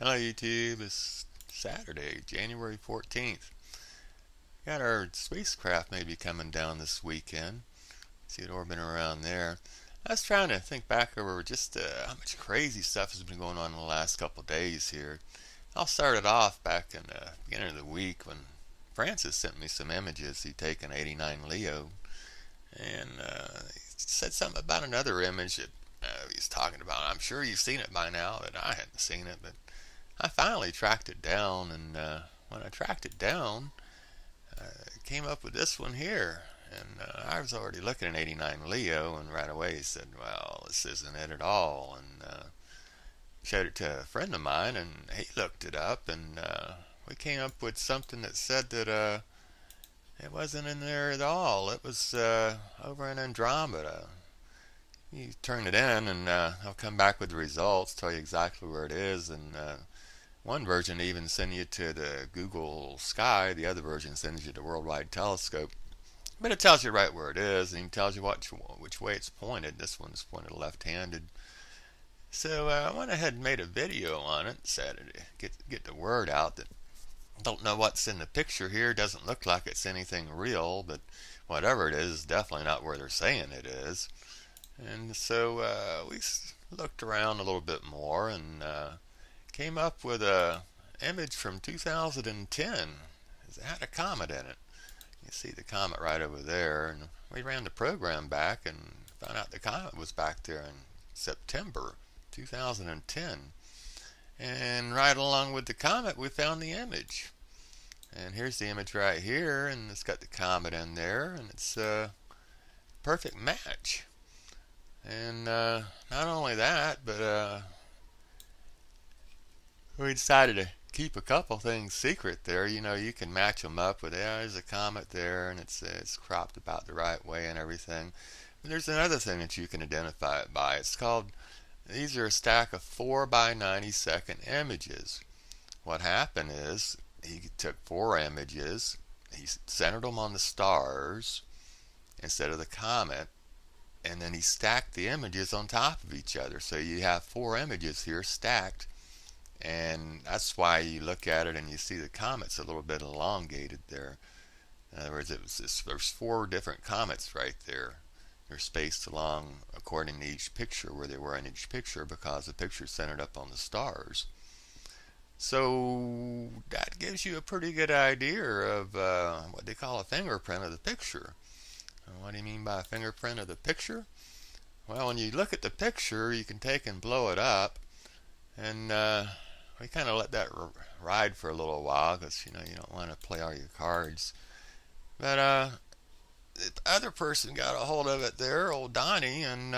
Hello YouTube, it's Saturday, January 14th. Got our spacecraft maybe coming down this weekend. See it orbiting around there. I was trying to think back over just how much crazy stuff has been going on in the last couple of days here. I'll start it off back in the beginning of the week when Francis sent me some images he'd taken 89 Leo, and he said something about another image that he's talking about. I'm sure you've seen it by now, that I hadn't seen it, but I finally tracked it down, and when I tracked it down, I came up with this one here. And I was already looking at 89 Leo, and right away he said, well, this isn't it at all. And showed it to a friend of mine, and he looked it up, and we came up with something that said that it wasn't in there at all. It was over in Andromeda. You turn it in, and I'll come back with the results, tell you exactly where it is, and one version even sends you to the Google Sky. The other version sends you to the Worldwide Telescope. But it tells you right where it is, and it tells you which way it's pointed. This one's pointed left-handed. So I went ahead and made a video on it, said to get the word out that don't know what's in the picture here. Doesn't look like it's anything real, but whatever it is definitely not where they're saying it is. And so we looked around a little bit more and came up with a image from 2010. It had a comet in it. You see the comet right over there, and we ran the program back and found out the comet was back there in September 2010. And right along with the comet, we found the image. And here's the image right here, and it's got the comet in there, and it's a perfect match. And not only that, but we decided to keep a couple things secret there. You know, you can match them up with, yeah, there's a comet there, and it's cropped about the right way and everything. But there's another thing that you can identify it by. It's called, these are a stack of 4 by 90-second images. What happened is he took 4 images, he centered them on the stars instead of the comet, and then he stacked the images on top of each other. So you have 4 images here stacked. And that's why you look at it and you see the comet's a little bit elongated there. In other words, there's 4 different comets right there. They're spaced along according to each picture, where they were in each picture, because the picture's centered up on the stars. So that gives you a pretty good idea of what they call a fingerprint of the picture. And what do you mean by a fingerprint of the picture? Well, when you look at the picture, you can take and blow it up, and we kind of let that ride for a little while, because you don't want to play all your cards. But the other person got a hold of it there, old Donny, and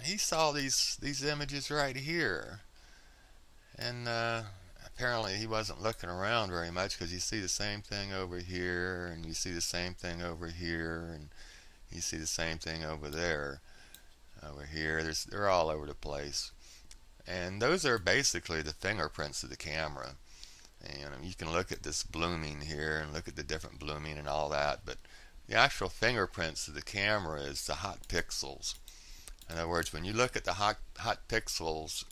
he saw these images right here. And apparently he wasn't looking around very much, because you see the same thing over here, and you see the same thing over here, and you see the same thing over there. Over here, they're all over the place. And those are basically the fingerprints of the camera. And you can look at this blooming here and look at the different blooming and all that, but the actual fingerprints of the camera is the hot pixels. In other words, when you look at the hot pixels,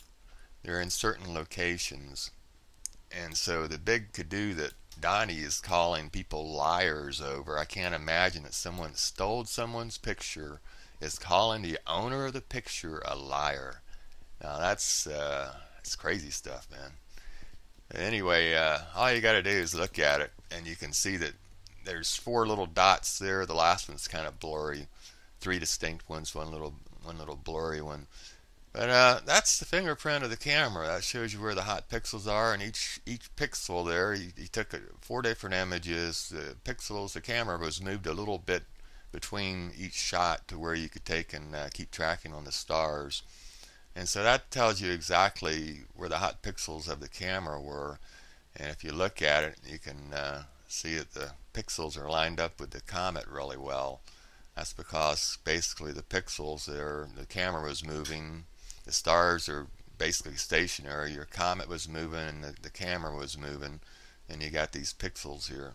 they're in certain locations. And so the big to-do that Donnie is calling people liars over, I can't imagine that someone stole someone's picture, is calling the owner of the picture a liar. Now that's crazy stuff, man. Anyway, all you got to do is look at it, and you can see that there's 4 little dots there. The last one's kind of blurry. 3 distinct ones, one little blurry one. But that's the fingerprint of the camera. That shows you where the hot pixels are, and each pixel there, he took 4 different images. The pixels, the camera was moved a little bit between each shot to where you could take and keep tracking on the stars. And so that tells you exactly where the hot pixels of the camera were. And if you look at it, you can see that the pixels are lined up with the comet really well. That's because basically the pixels there, the camera was moving, the stars are basically stationary, your comet was moving and the camera was moving, and you got these pixels here.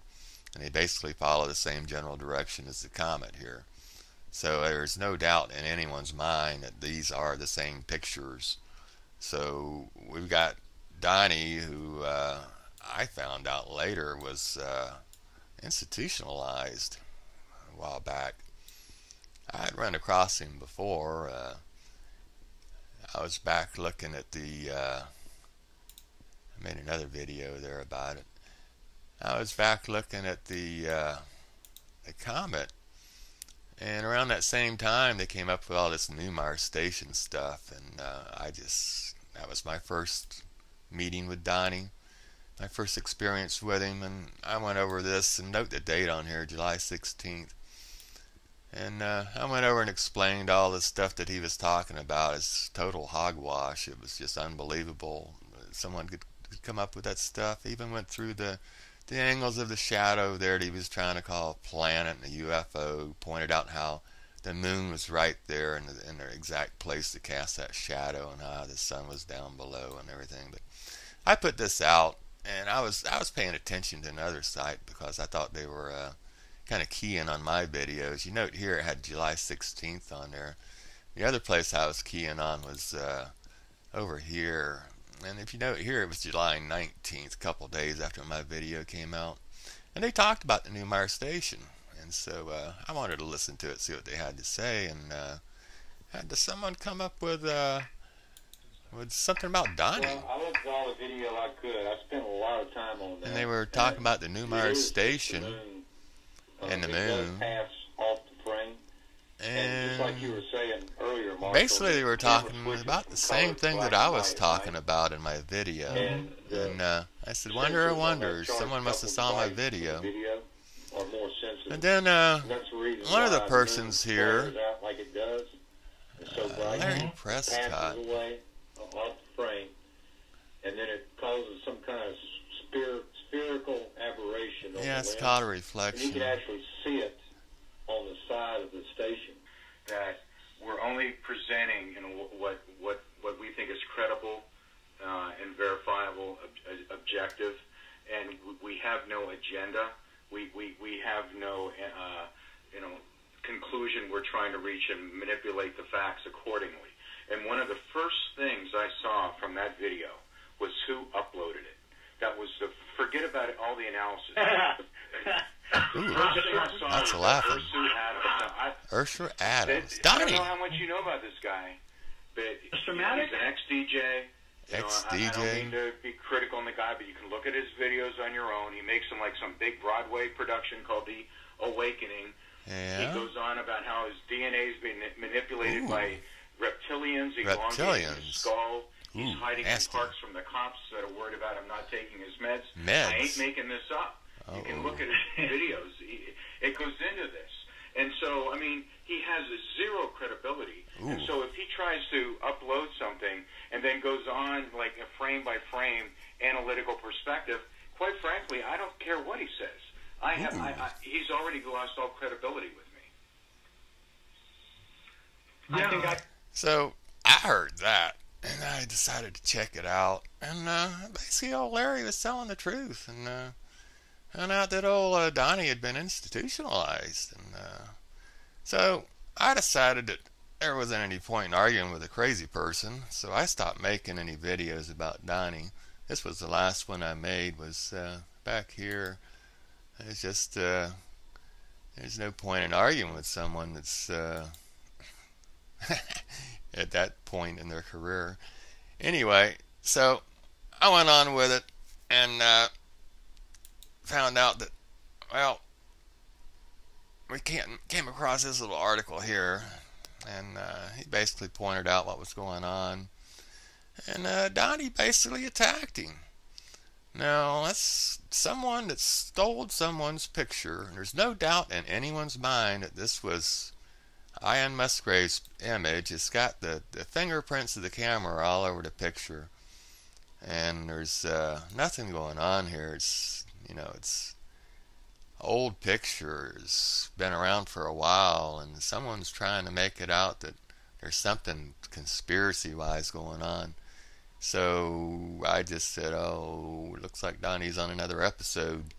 And they basically follow the same general direction as the comet here. So there's no doubt in anyone's mind that these are the same pictures. So we've got Donny, who I found out later was institutionalized a while back. I had run across him before. I was back looking at the, I made another video there about it. I was back looking at the comet, and around that same time they came up with all this Nibiru station stuff, and that was my first meeting with Donny, my first experience with him, and I went over this, and note the date on here, July 16th. And I went over and explained all the stuff that he was talking about as total hogwash. It was just unbelievable. Someone could come up with that stuff. He even went through the angles of the shadow there that he was trying to call a planet and a UFO. Pointed out how the moon was right there in the exact place to cast that shadow, and how the sun was down below and everything. But I put this out, and I was paying attention to another site because I thought they were kind of keying on my videos. You note here it had July 16th on there. The other place I was keying on was over here, and if you note here it was July 19th, a couple days after my video came out, and they talked about the Nibiru station, and so I wanted to listen to it, see what they had to say, and had someone come up with something about Donny. Well, I looked at all the video I could. I spent a lot of time on that. And they were talking about the Nibiru station. And the moon. Pass off the frame. And just like you were saying earlier, Marshall, basically they were talking about the same thing that I was talking about in my video. And I said, wonder of wonders, someone must have saw my video. And then one of the persons here, Larry Prescott, off the frame, and then it causes some kind of spherical aberration. Yeah, it's called a reflection. And you can actually see it on the side of the station. That we're only presenting, what we think is credible and verifiable, objective, and we have no agenda. We have no conclusion we're trying to reach and manipulate the facts accordingly. And one of the first things I saw from that video was who uploaded it. That was forget about it, all the analysis. Ooh, that's a laughing. UrsuAdams. Donny. I don't know how much you know about this guy, but he's an ex-DJ. I don't mean to be critical on the guy, but you can look at his videos on your own. He makes some big Broadway production called The Awakening. Yeah. He goes on about how his DNA is being manipulated by reptilians, elongating his skull. He's hiding in parks from the cops that are worried about him not taking his meds. I ain't making this up. You can look at his videos. It goes into this. And so, I mean, he has zero credibility. And so if he tries to upload something and then goes on like a frame-by-frame analytical perspective, quite frankly, I don't care what he says. He's already lost all credibility with me. Yeah. So I heard that, and I decided to check it out. And basically, old Larry was telling the truth, and found out that old Donny had been institutionalized. And so I decided that there wasn't any point in arguing with a crazy person, so I stopped making any videos about Donny. This was the last one I made, was back here. It's just there's no point in arguing with someone that's at that point in their career. Anyway, so I went on with it, and found out that, well, we came across this little article here, and he basically pointed out what was going on, and Donny basically attacked him. Now, that's someone that stole someone's picture, and there's no doubt in anyone's mind that this was Ian Musgrave's image. It's got the fingerprints of the camera all over the picture, and there's nothing going on here. It's, it's old pictures, been around for a while, and someone's trying to make it out that there's something conspiracy-wise going on. So I just said, oh, it looks like Donny's on another episode.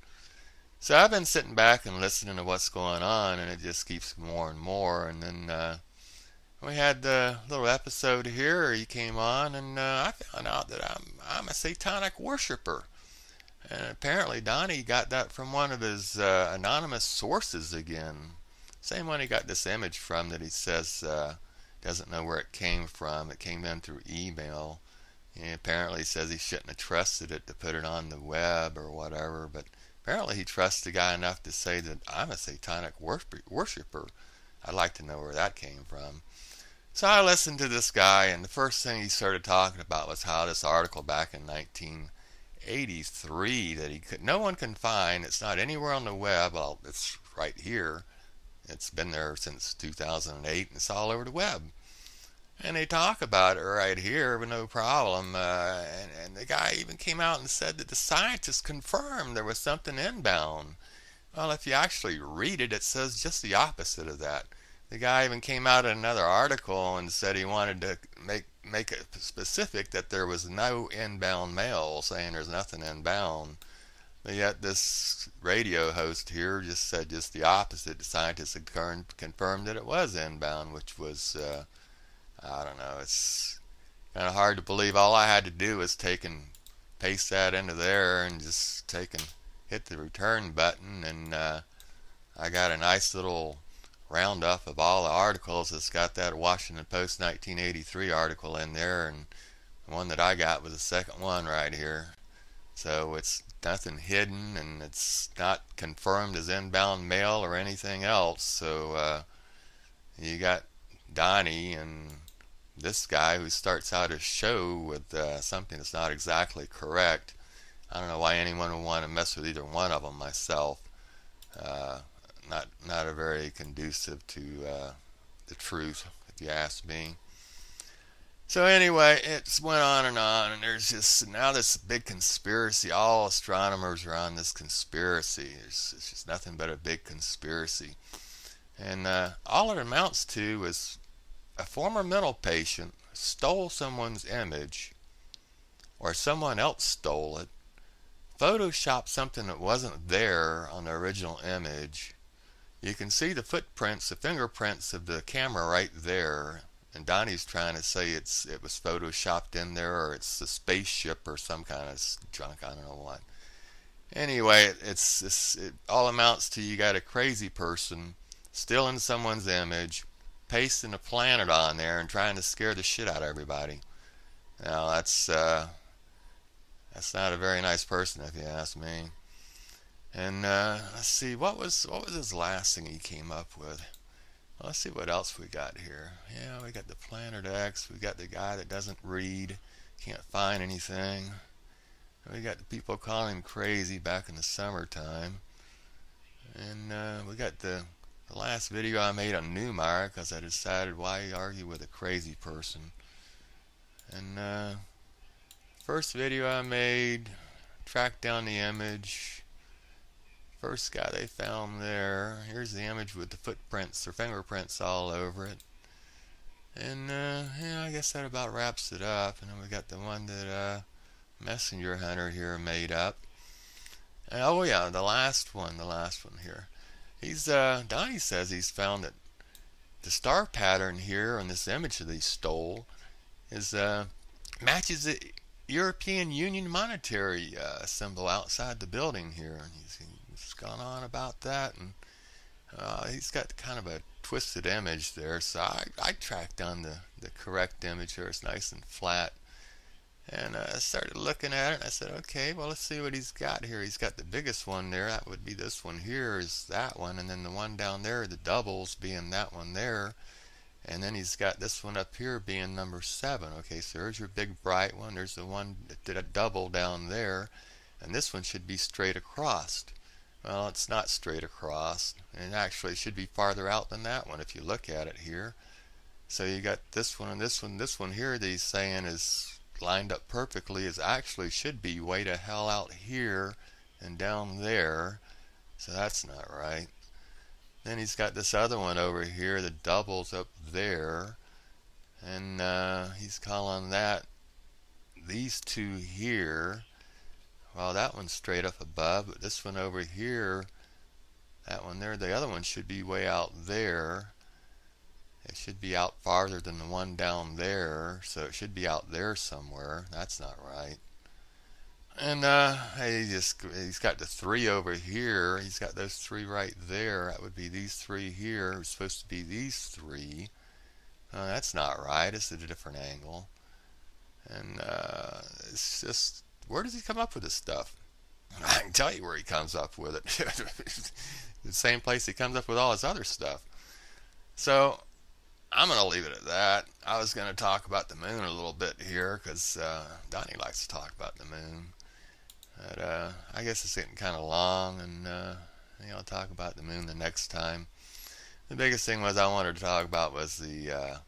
So I've been sitting back and listening to what's going on, and it just keeps more and more. And then we had the little episode here. He came on, and I found out that I'm a satanic worshiper. And apparently Donny got that from one of his anonymous sources again. Same one he got this image from that he says doesn't know where it came from. It came in through email. He apparently says he shouldn't have trusted it to put it on the web or whatever, but apparently he trusts the guy enough to say that I'm a satanic worshiper. I'd like to know where that came from. So I listened to this guy, and the first thing he started talking about was how this article back in 1983 that no one can find. It's not anywhere on the web. Well, it's right here. It's been there since 2008, and it's all over the web. And they talk about it right here with no problem. And the guy even came out and said that the scientists confirmed there was something inbound. Well, if you actually read it, it says just the opposite of that. The guy even came out in another article and said he wanted to make it specific that there was no inbound mail, saying there's nothing inbound. But yet this radio host here just said just the opposite. The scientists had confirmed that it was inbound, which was, I don't know, it's kind of hard to believe. All I had to do was take and paste that into there and just hit the return button, and I got a nice little roundup of all the articles. It's got that Washington Post 1983 article in there, and the one that I got was the second one right here. So it's nothing hidden, and it's not confirmed as inbound mail or anything else. So you got Donny and this guy who starts out his show with something that's not exactly correct. I don't know why anyone would want to mess with either one of them myself. Not a very conducive to the truth, if you ask me. So anyway, it went on, and there's just now this big conspiracy. All astronomers are on this conspiracy. It's just nothing but a big conspiracy. And all it amounts to is a former mental patient stole someone's image, or someone else stole it, photoshopped something that wasn't there on the original image. You can see the footprints, the fingerprints of the camera right there. And Donny's trying to say it was photoshopped in there, or it's a spaceship or some kind of junk, I don't know what. Anyway, it all amounts to you got a crazy person stealing someone's image, pasting a planet on there, and trying to scare the shit out of everybody. Now that's not a very nice person, if you ask me. And let's see, what was his last thing he came up with? Well, let's see what else we got here. Yeah, we got the Planet X. We got the guy that doesn't read, can't find anything. We got the people calling him crazy back in the summertime. And we got the last video I made on Newmeyer, because I decided why argue with a crazy person. And first video I made, tracked down the image. First guy they found there. Here's the image with the footprints or fingerprints all over it. And yeah, I guess that about wraps it up. And then we got the one that Messenger Hunter here made up. And, oh yeah, the last one here. Donny says he's found that the star pattern here on this image that he stole is matches the European Union monetary symbol outside the building here. And he's gone on about that, and he's got kind of a twisted image there, so I tracked down the correct image here. It's nice and flat, and I started looking at it, and I said, okay, well, let's see what he's got here. He's got the biggest one there. That would be this one here, is that one, and then the one down there, the doubles being that one there, and then he's got this one up here being number 7. Okay, so there's your big bright one. There's the one that did a double down there, and this one should be straight across. Well, it's not straight across, and actually it should be farther out than that one if you look at it here. So you got this one and this one. This one here that he's saying is lined up perfectly is actually should be way to hell out here and down there. So that's not right. Then he's got this other one over here that doubles up there, and he's calling that these two here. Well, that one's straight up above, but this one over here, that one there, the other one should be way out there. It should be out farther than the one down there, so it should be out there somewhere. That's not right. And he's got the 3 over here. He's got those 3 right there. That would be these 3 here. It's supposed to be these 3. That's not right. It's at a different angle. And it's just, where does he come up with this stuff? I can tell you where he comes up with it. The same place he comes up with all his other stuff. So I'm going to leave it at that. I was going to talk about the moon a little bit here because Donny likes to talk about the moon. But I guess it's getting kind of long, and I'll talk about the moon the next time. The biggest thing I wanted to talk about was the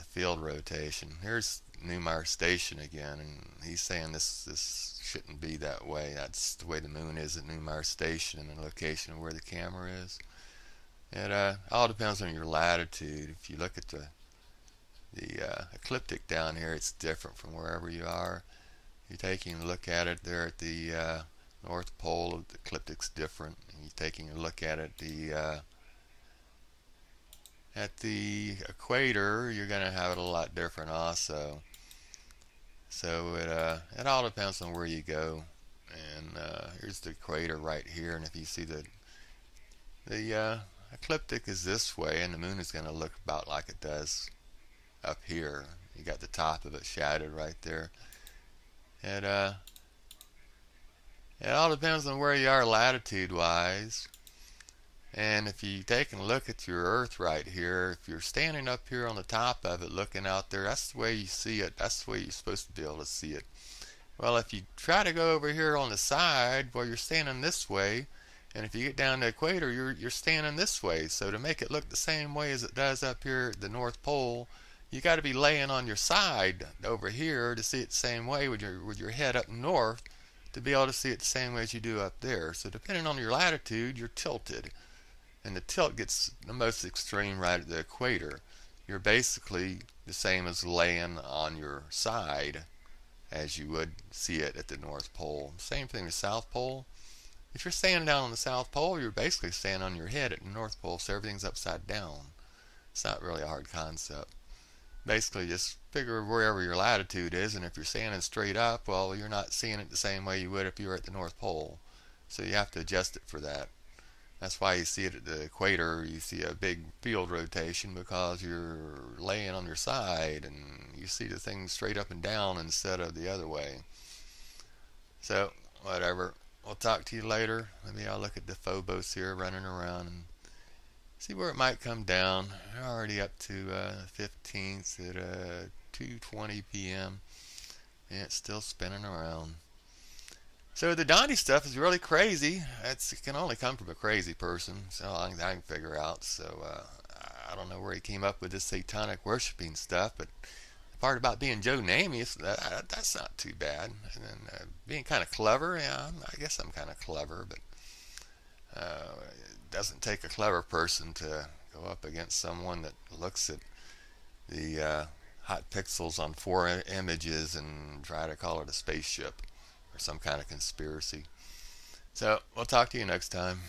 field rotation. Here's Newmar Station again, and he's saying this shouldn't be that way. That's the way the moon is at Newmar Station and the location of where the camera is. It all depends on your latitude. If you look at the ecliptic down here, it's different from wherever you are. You're taking a look at it there at the North Pole, the ecliptic's different. And you're taking a look at it at the equator, you're going to have it a lot different also. So it all depends on where you go. And here's the equator right here, and if you see the ecliptic is this way, and the moon is going to look about like it does up here. You got the top of it shadowed right there. It all depends on where you are latitude wise. And if you take a look at your Earth right here, if you're standing up here on the top of it looking out there, that's the way you see it. That's the way you're supposed to be able to see it. Well, if you try to go over here on the side, well, you're standing this way, and if you get down to the equator, you're standing this way. So to make it look the same way as it does up here at the North Pole, you got to be laying on your side over here to see it the same way with your head up north to be able to see it the same way as you do up there. So depending on your latitude, you're tilted. And the tilt gets the most extreme right at the equator. You're basically the same as laying on your side as you would see it at the North Pole. Same thing the South Pole. If you're standing down on the South Pole, you're basically standing on your head at the North Pole, so everything's upside down. It's not really a hard concept. Basically just figure wherever your latitude is, and if you're standing straight up, well, you're not seeing it the same way you would if you were at the North Pole. So you have to adjust it for that. That's why you see it at the equator, you see a big field rotation, because you're laying on your side and you see the thing straight up and down instead of the other way. So, whatever. We'll talk to you later. Maybe I'll look at the Phobos here running around and see where it might come down. We're already up to 15th at 2:20 p.m. and it's still spinning around. So the Donny stuff is really crazy. It can only come from a crazy person, so I can figure out. So I don't know where he came up with this satanic worshiping stuff, but the part about being Joe Namath, that's not too bad. And then being kind of clever, yeah, I guess I'm kind of clever, but it doesn't take a clever person to go up against someone that looks at the hot pixels on 4 images and try to call it a spaceship or some kind of conspiracy. So we'll talk to you next time.